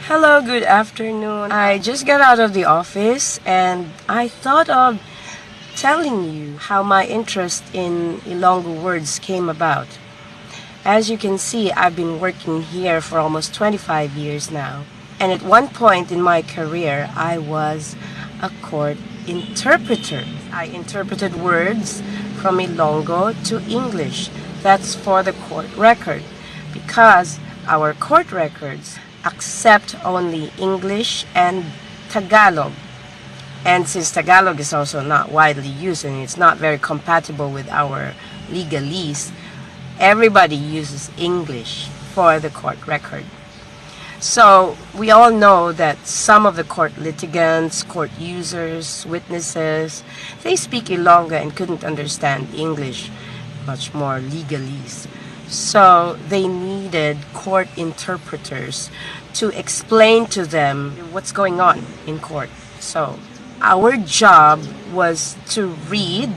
Hello, good afternoon. I just got out of the office and I thought of telling you how my interest in Ilonggo words came about. As you can see, I've been working here for almost 25 years now. And at one point in my career, I was a court interpreter. I interpreted words from Ilonggo to English. That's for the court record, because our court records accept only English and Tagalog. And since Tagalog is also not widely used and it's not very compatible with our legalese, everybody uses English for the court record. So we all know that some of the court litigants, court users, witnesses, they speak Ilonggo and couldn't understand English, much more legalese. So they needed court interpreters to explain to them what's going on in court. So our job was to read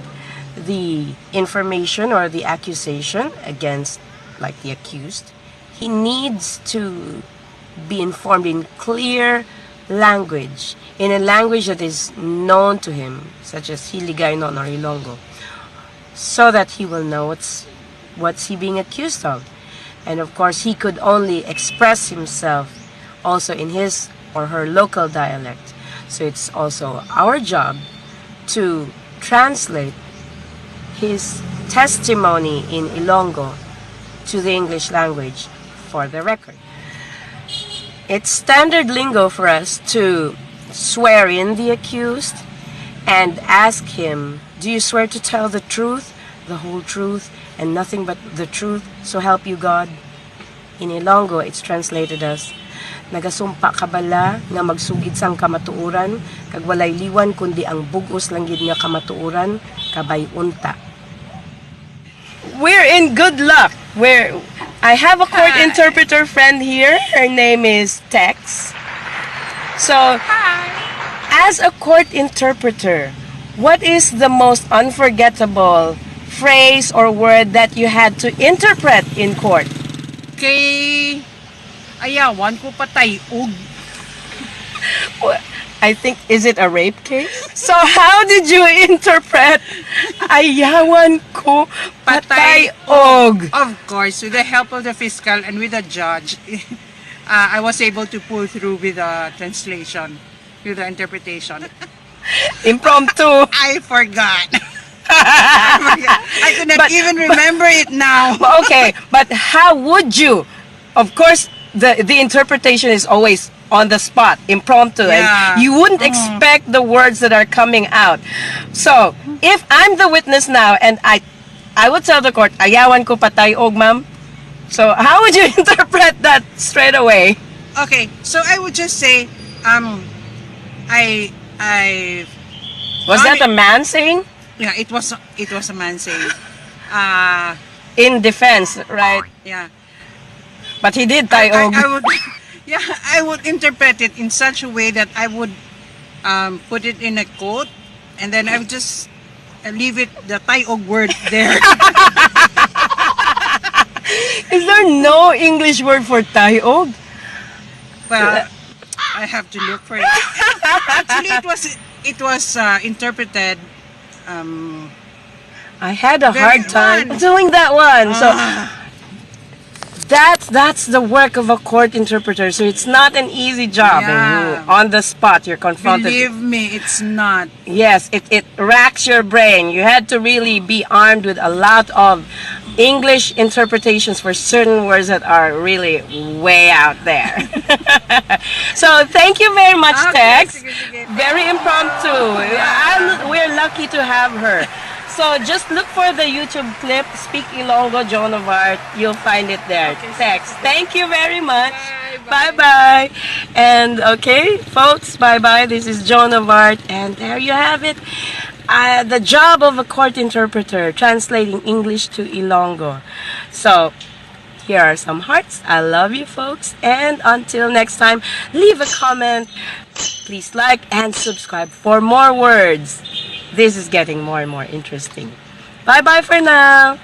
the information or the accusation against, like, the accused. He needs to be informed in clear language, in a language that is known to him, such as Hiligaynon or Ilongo, so that he will know what's he being accused of. And of course, he could only express himself also in his or her local dialect. So it's also our job to translate his testimony in Ilonggo to the English language for the record. It's standard lingo for us to swear in the accused and ask him, "Do you swear to tell the truth, the whole truth, and nothing but the truth, so help you God?" In Ilonggo, it's translated as, "Nagasumpa ka bala nga magsugid sang kamatuoran, kag walay liwan kundi ang bugos lang gid nga kamatuoran, kabay unta." We're in good luck. I have a court interpreter friend here. Her name is Tex. So, as a court interpreter, what is the most unforgettable phrase or word that you had to interpret in court? Kay ayawan ko patay og. I think, is it a rape case? So how did you interpret ayawan ko patay og? Of course, with the help of the fiscal and with the judge, I was able to pull through with the translation, with the interpretation. Impromptu. I forgot. I could not even remember it now. Okay, but how would you? Of course, the interpretation is always on the spot, impromptu, Yeah. and you wouldn't expect the words that are coming out. So, if I'm the witness now and I would tell the court, "Ayawan ko patay og, ma'am." So, how would you interpret that straight away? Okay, so I would just say, I Was that a man saying? yeah, it was a man saying, In defense, right? yeah. But he did tay og. I would interpret it in such a way that I would put it in a quote, and then I would just leave it, the tayog word there. Is there no English word for tayog? Well, I have to look for it. Actually, it was interpreted. I had a hard time one. doing that one. So that's the work of a court interpreter. So it's not an easy job. Yeah. On the spot, you're confronted. Believe me, it's not. Yes, it racks your brain. You had to really be armed with a lot of English interpretations for certain words that are really way out there. So thank you very much, Tex. Sige. Very impromptu. We're lucky to have her. So just look for the YouTube clip, Speak Ilonggo, Joan of Art. You'll find it there. Text. Thank you very much. Bye-bye. And okay, folks, bye-bye. This is Joan of Art. And there you have it. The job of a court interpreter, translating English to Ilonggo. So, here are some hearts. I love you, folks. And until next time, leave a comment. Please like and subscribe for more words. This is getting more and more interesting. Bye-bye for now.